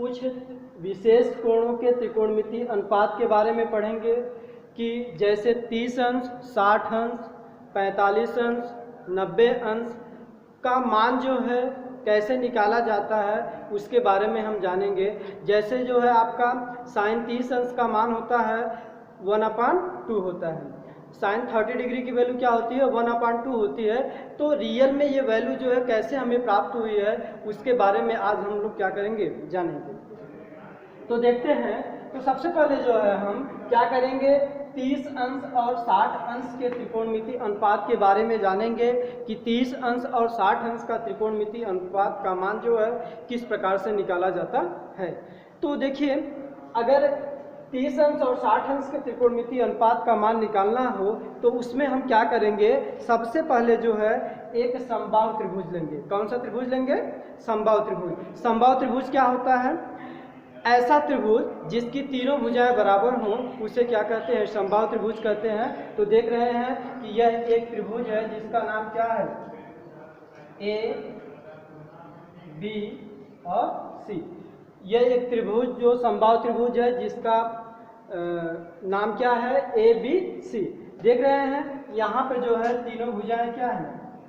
कुछ विशेष कोणों के त्रिकोणमितीय अनुपात के बारे में पढ़ेंगे कि जैसे 30 अंश, 60 अंश, 45 अंश, 90 अंश का मान जो है कैसे निकाला जाता है उसके बारे में हम जानेंगे। जैसे जो है आपका साइन 30 अंश का मान होता है 1/2 होता है, साइन 30 डिग्री की वैल्यू क्या होती है 1/2 होती है। तो रियल में ये वैल्यू जो है कैसे हमें प्राप्त हुई है उसके बारे में आज हम लोग क्या करेंगे जानेंगे। तो देखते हैं, तो सबसे पहले जो है हम क्या करेंगे 30 अंश और 60 अंश के त्रिकोणमितीय अनुपात के बारे में जानेंगे कि 30 अंश और 60 अंश का त्रिकोणमितीय अनुपात का मान जो है किस प्रकार से निकाला जाता है। तो देखिए, अगर 30 अंश और 60 अंश के त्रिकोणमितीय अनुपात का मान निकालना हो तो उसमें हम क्या करेंगे, सबसे पहले जो है एक समबाहु त्रिभुज लेंगे। कौन सा त्रिभुज लेंगे? समबाहु त्रिभुज। समबाहु त्रिभुज क्या होता है? ऐसा त्रिभुज जिसकी तीनों भुजाएं बराबर हों उसे क्या कहते हैं? समबाहु त्रिभुज कहते हैं। तो देख रहे हैं कि यह एक त्रिभुज है जिसका नाम क्या है? ए, बी और सी। यह एक त्रिभुज जो समबाहु त्रिभुज है जिसका नाम क्या है? ए, बी, सी। देख रहे हैं यहाँ पे जो है तीनों भुजाएं क्या है?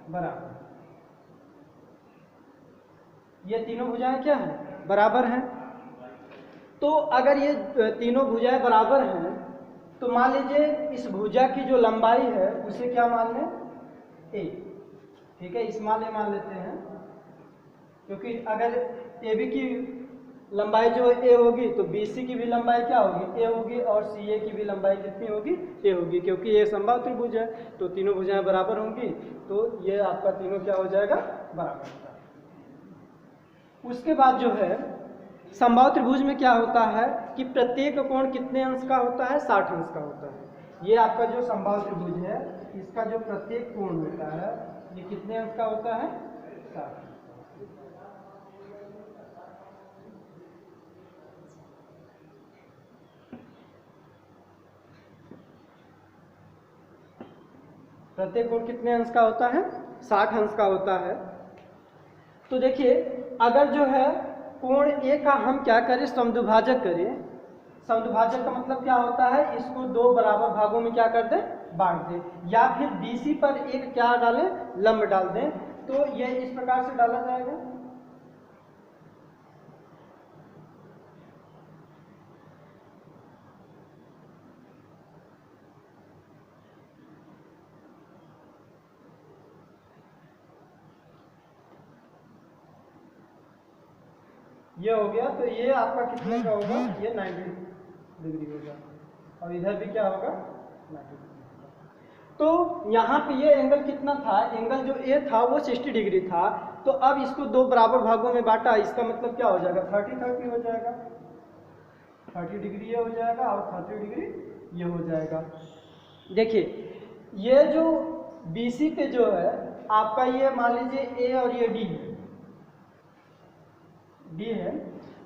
बराबर। ये तीनों भुजाएं क्या है? बराबर हैं। तो अगर ये तीनों भुजाएं बराबर हैं तो मान लीजिए इस भुजा की जो लंबाई है उसे क्या मान लें? ए। ठीक है, इस मान लेते हैं, क्योंकि अगर ए बी की लंबाई जो है ए होगी तो बी सी की भी लंबाई क्या होगी? ए होगी, और सी ए की भी लंबाई कितनी होगी? ए होगी, क्योंकि ये समबाहु त्रिभुज है तो तीनों भुजाएं बराबर होंगी। तो ये आपका तीनों क्या हो जाएगा? बराबर। उसके बाद जो है समबाहु त्रिभुज में क्या होता है कि प्रत्येक कोण कितने अंश का होता है? 60 अंश का होता है। ये आपका जो समबाहु त्रिभुज है इसका जो प्रत्येक कोण होता है ये कितने अंश का होता है? 60। प्रत्येक कोण कितने अंश का होता है? 60 अंश का होता है। तो देखिए, अगर जो है कोण ए का हम क्या करें? समद्विभाजक करें। समद्विभाजक का मतलब क्या होता है? इसको दो बराबर भागों में क्या कर दें? बांट दें, या फिर बीसी पर एक क्या डालें? लंब डाल दें। तो यह इस प्रकार से डाला जाएगा। ये हो गया। तो ये आपका कितने का होगा? ये 90 डिग्री होगा, और इधर भी क्या होगा? 90 डिग्री। तो यहाँ पे ये एंगल कितना था? एंगल जो ए था वो 60 डिग्री था। तो अब इसको दो बराबर भागों में बांटा, इसका मतलब क्या हो जाएगा? 30-30 हो जाएगा। 30 डिग्री ये हो जाएगा और 30 डिग्री ये हो जाएगा। देखिए, ये जो बीसी पे जो है आपका, ये मान लीजिए ए और ये डी है।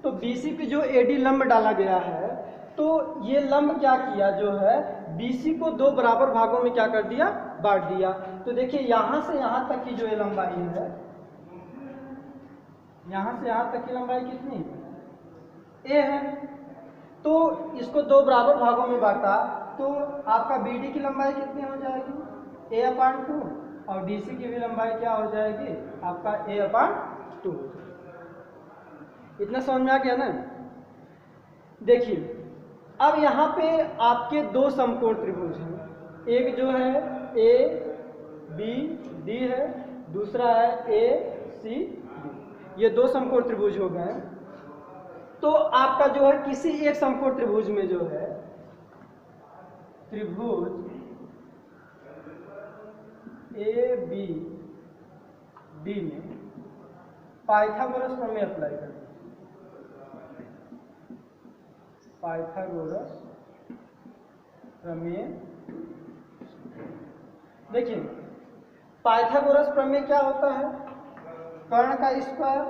तो बीसी पे जो एडी लंब डाला गया है तो ये लंब क्या किया जो है बीसी को दो बराबर भागों में क्या कर दिया? बांट दिया। तो देखिए, यहां से यहां तक की जो ये लंबाई है, यहां से यहां तक की लंबाई कितनी? ए है। तो इसको दो बराबर भागों में बांटा तो आपका बीडी की लंबाई कितनी हो जाएगी? A/2, और डीसी की भी लंबाई क्या हो जाएगी? आपका A/2। इतना समझ में आ गया ना? देखिए, अब यहाँ पे आपके दो समकोण त्रिभुज हैं। एक जो है ए बी डी है, दूसरा है ए सी डी। ये दो समकोण त्रिभुज हो गए। तो आपका जो है किसी एक समकोण त्रिभुज में जो है त्रिभुज ए बी डी में पाइथागोरस प्रमेय अप्लाई करें। पाइथागोरस प्रमेय। देखिए, पाइथागोरस प्रमेय क्या होता है? कर्ण का स्क्वायर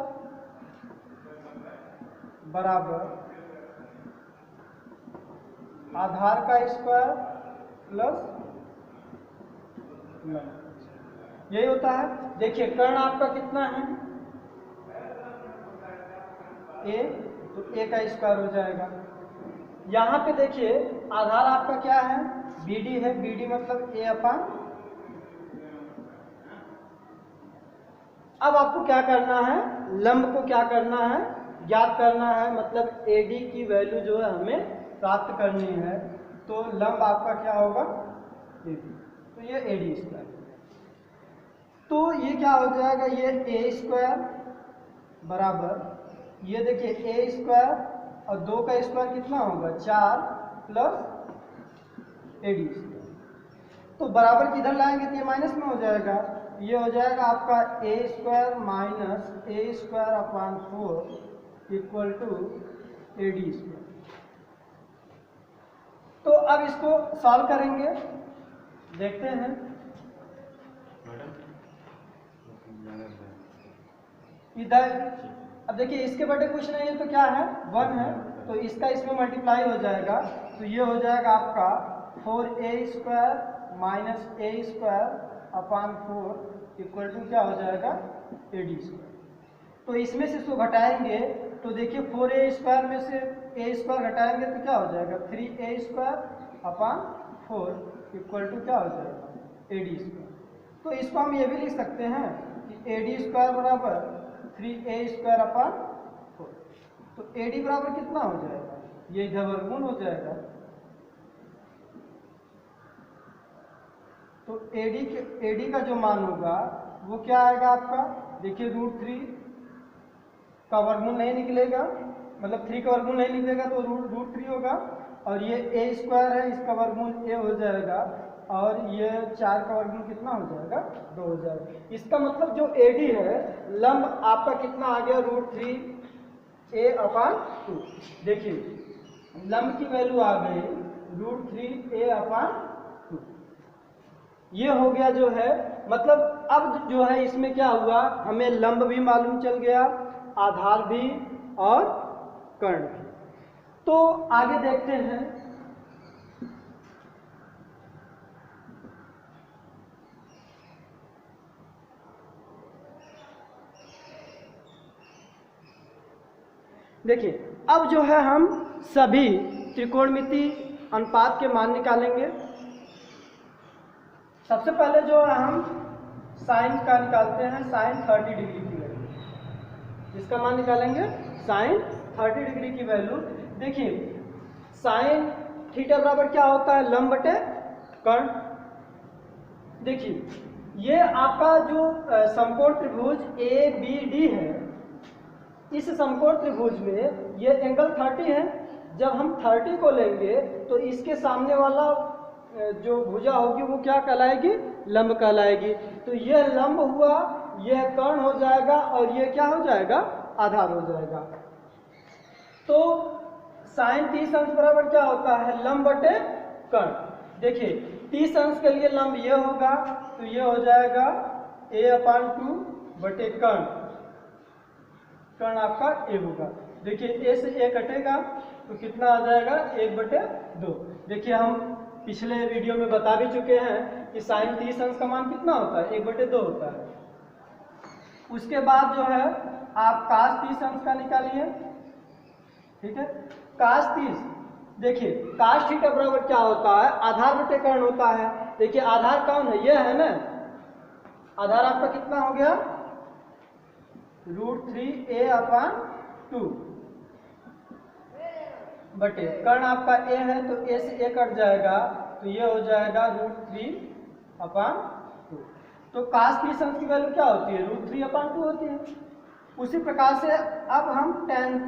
बराबर आधार का स्क्वायर प्लस लंब, यही होता है। देखिए, कर्ण आपका कितना है? ए, तो a का स्क्वायर हो जाएगा। यहाँ पे देखिए आधार आपका क्या है, BD है, BD मतलब a अपान। अब आपको क्या करना है, लंब को क्या करना है, ज्ञात करना है, मतलब AD की वैल्यू जो है हमें प्राप्त करनी है। तो लंब आपका क्या होगा, AD, तो ये AD स्क्वायर। तो ये क्या हो जाएगा, ये a स्क्वायर बराबर, ये देखिए a स्क्वायर और 2 का स्क्वायर कितना होगा 4 प्लस AD स्क्वायर। तो बराबर किधर लाएंगे तो ये माइनस में हो जाएगा, ये हो जाएगा आपका a square minus a square upon 4 equal to AD square. तो अब इसको सॉल्व करेंगे, देखते हैं। इधर अब देखिए इसके बटे कुछ नहीं है तो क्या है 1 है, तो इसका इसमें मल्टीप्लाई हो जाएगा, तो ये हो जाएगा आपका 4a square minus a square upon 4 equal to क्या हो जाएगा AD स्क्वायर। तो इसमें से इसको घटाएंगे तो देखिए 4a स्क्वायर में से a स्क्वायर घटाएंगे तो क्या हो जाएगा 3a square upon 4 equal to क्या हो जाएगा AD स्क्वायर। तो इसको हम ये भी लिख सकते हैं कि AD स्क्वायर बराबर 3a स्क्वायर अपान 4। तो AD बराबर कितना हो जाएगा, ये इधर वर्गमूल हो जाएगा। तो AD का जो मान होगा वो क्या आएगा आपका, देखिए √3 का वर्गमूल नहीं निकलेगा, मतलब 3 का वर्गमूल नहीं निकलेगा तो √3 होगा, और ये a स्क्वायर है इसका वर्गमूल a हो जाएगा, और ये 4 का वर्गमूल कितना हो जाएगा 2 हो जाएगा। इसका मतलब जो AD है लंब आपका कितना आ गया √3a अपान 2। देखिए लंब की वैल्यू आ गई √3a अपान 2। ये हो गया जो है, मतलब अब जो है इसमें क्या हुआ, हमें लंब भी मालूम चल गया, आधार भी और कर्ण भी। तो आगे देखते हैं। देखिए अब जो है हम सभी त्रिकोणमिति अनुपात के मान निकालेंगे। सबसे पहले जो है हम साइन का निकालते हैं, साइन 30 डिग्री की वैल्यू, इसका मान निकालेंगे साइन 30 डिग्री की वैल्यू। देखिए साइन थीटा बराबर क्या होता है, लंब बटे कर्ण। देखिए ये आपका जो समकोण त्रिभुज ABD है, इस समकोण त्रिभुज में ये एंगल 30 है। जब हम 30 को लेंगे तो इसके सामने वाला जो भुजा होगी वो क्या कहलाएगी, लंब कहलाएगी। तो यह लंब हुआ, यह कर्ण हो जाएगा, और यह क्या हो जाएगा, आधार हो जाएगा। तो साइन 30 अंश बराबर क्या होता है, लंब बटे कर्ण। देखिए 30 अंश के लिए लंब ये होगा, तो ये हो जाएगा a/2 बटे कर्ण, कर्ण आपका a होगा। देखिए a से a कटेगा तो कितना आ जाएगा 1/2। देखिए हम पिछले वीडियो में बता भी चुके हैं कि साइन 30 अंश का मान कितना होता है, 1/2 होता है। उसके बाद जो है आप कास 30 अंश का निकालिए, ठीक है। कास 30, देखिए कास थीटा बराबर क्या होता है, आधार बटे कर्ण होता है। देखिए आधार कौन है, ये है ना, आधार आपका कितना हो गया √3a/2 बटे कर्ण आपका a है, तो a से a कट जाएगा, तो ये हो जाएगा √3/2। तो कास 30 अंश की वैल्यू क्या होती है, √3/2 होती है। उसी प्रकार से अब हम tan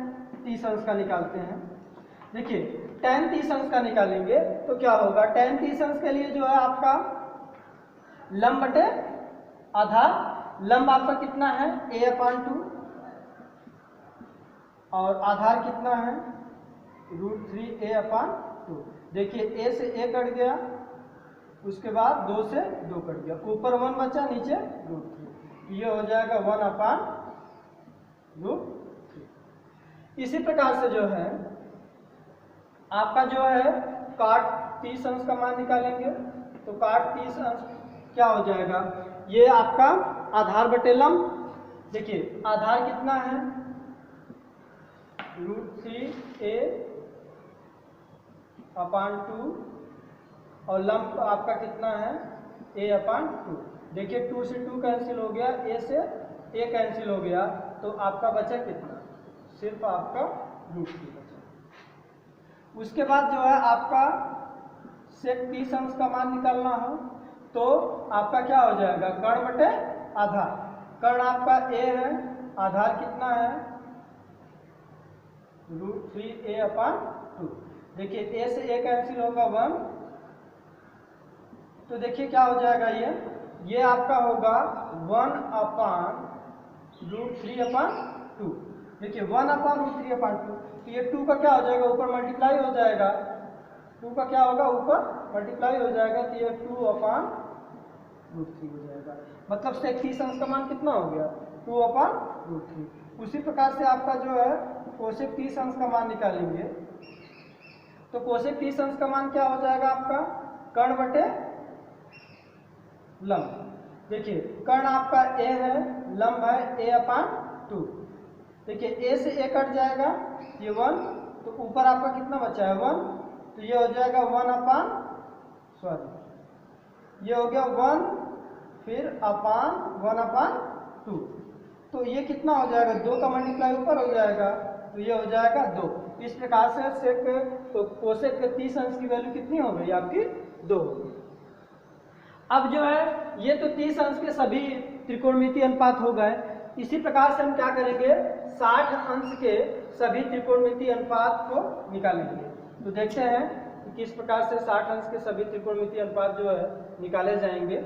30 अंश का निकालते हैं। देखिए tan 30 अंश का निकालेंगे तो क्या होगा, tan 30 अंश के लिए जो है आपका लंब बटे आधार, लंब आपका कितना है a/2 और आधार कितना है √3a/2। देखिए a से a कट गया, उसके बाद 2 से 2 कट गया, ऊपर 1 बचा, नीचे √3, ये हो जाएगा 1/√3। इसी प्रकार से जो है आपका जो है काट 30 अंश का मान निकालेंगे, तो काट 30 अंश क्या हो जाएगा, ये आपका आधार बटे लंब। देखिए आधार कितना है √3a अपान 2 और लंब आपका कितना है a अपान 2। देखिए 2 से 2 कैंसिल हो गया, a से a कैंसिल हो गया, तो आपका बचा कितना, सिर्फ आपका √3 बचा। उसके बाद जो है आपका sec 30 अंश का मान निकालना हो तो आपका क्या हो जाएगा, कर्ण बटे आधार। कर्ण आपका a है, आधार कितना है √3a अपान 2। देखिए a से a कैंसिल होगा 1, तो देखिए क्या हो जाएगा, ये आपका होगा 1 अपान √3 अपान 2। देखिए 1 अपान √3 अपान 2, तो ये 2 का क्या हो जाएगा, ऊपर मल्टीप्लाई हो जाएगा, 2 का क्या होगा, ऊपर मल्टीप्लाई हो जाएगा, तो ये 2 अपान √3 हो जाएगा। मतलब sec 30 अंश का मान कितना हो गया, 2 अपान √3। उसी प्रकार से आपका जो है कोसेक 30 अंश का मान निकालेंगे, तो कोसेक 30 अंश का मान क्या हो जाएगा आपका, कर्ण बटे लंब। देखिए कर्ण आपका a है, लंब है a अपान 2। देखिए a से a कट जाएगा, ये 1, तो ऊपर आपका कितना बचा है 1, तो ये हो जाएगा 1 अपान, सॉरी ये हो गया 1 फिर अपान 1 अपान 2, तो ये कितना हो जाएगा, 2 का मल्टीप्लाई ऊपर हो जाएगा, तो ये हो जाएगा 2। इस प्रकार से सेक तो कोसेक 30 अंश की वैल्यू कितनी हो गई आपकी, 2 हो गई। अब जो है ये तो 30 अंश के सभी त्रिकोणमितीय अनुपात हो गए। इसी प्रकार से हम क्या करेंगे, 60 अंश के सभी त्रिकोणमितीय अनुपात को निकालेंगे। तो देखते हैं कि किस प्रकार से 60 अंश के सभी त्रिकोणमितीय अनुपात जो है निकाले जाएंगे।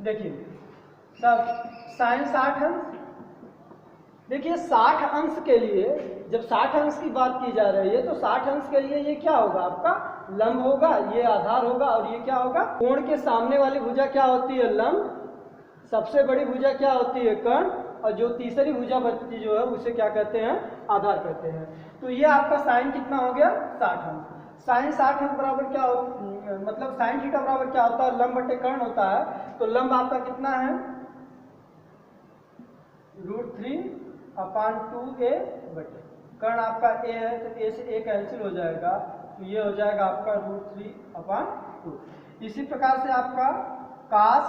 देखिए सब साइन 60 अंश, देखिए 60 अंश के लिए जब 60 अंश की बात की जा रही है तो 60 अंश के लिए ये क्या होगा, आपका लंब होगा, ये आधार होगा, और ये क्या होगा, कोण के सामने वाली भुजा क्या होती है लंब, सबसे बड़ी भुजा क्या होती है कर्ण, और जो तीसरी भुजा बचती जो है उसे क्या कहते हैं, आधार कहते हैं। तो ये आपका साइन कितना हो गया, 60 अंश। साइन 60 अंश बराबर क्या हो, मतलब साइन थीटा बराबर क्या होता है, लंब बटे कर्ण होता है। तो लंब आपका कितना है √3 अपान 2a बटे कर्ण आपका a है, तो a से a कैंसिल हो जाएगा, तो ये हो जाएगा आपका √3 अपान 2। इसी प्रकार से आपका कास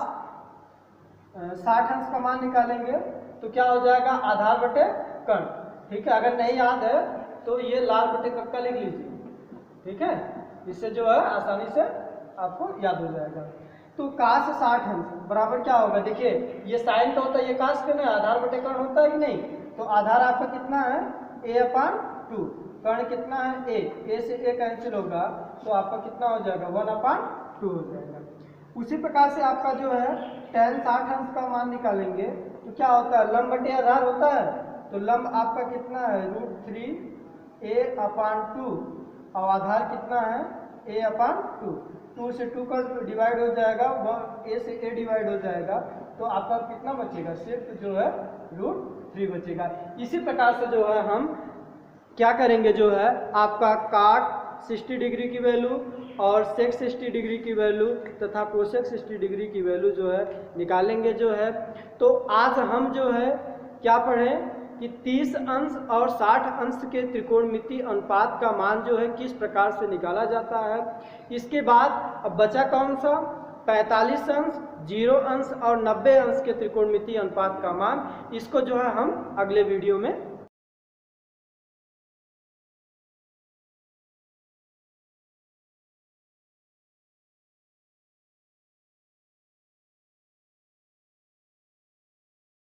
60 अंश का मान निकालेंगे, तो क्या हो जाएगा, आधार बटे कर्ण। ठीक है, अगर नहीं याद है तो ये लाल बटे कक्का लिख लीजिए, ठीक है, इससे जो है आसानी से आपको याद हो जाएगा। तो कास 60 अंश बराबर क्या होगा, देखिए ये साइन का होता है, ये कास का नहीं, आधार बटे कर्ण होता है कि नहीं। तो आधार आपका कितना है a अपान 2, कर्ण कितना है a से a कैंसिल होगा, तो आपका कितना हो जाएगा 1 अपान 2 हो जाएगा। उसी प्रकार से आपका जो है tan 60 अंश का मान निकालेंगे, तो क्या होता है, लंब बटे आधार होता है, तो लंब आपका कितना है √3a अपान 2, और आधार कितना है a अपान 2। 2 से 2 का डिवाइड हो जाएगा, a से a डिवाइड हो जाएगा, तो आपका कितना बचेगा, सिर्फ जो है √3 बचेगा। इसी प्रकार से जो है हम क्या करेंगे, जो है आपका काट 60 डिग्री की वैल्यू और सेक 60 डिग्री की वैल्यू तथा कोसेक 60 डिग्री की वैल्यू जो है निकालेंगे जो है। तो आज हम जो है क्या पढ़ें कि 30 अंश और 60 अंश के त्रिकोणमितीय अनुपात का मान जो है किस प्रकार से निकाला जाता है। इसके बाद अब बचा कौन सा, 45 अंश, 0 अंश और 90 अंश के त्रिकोणमितीय अनुपात का मान। इसको जो है हम अगले वीडियो में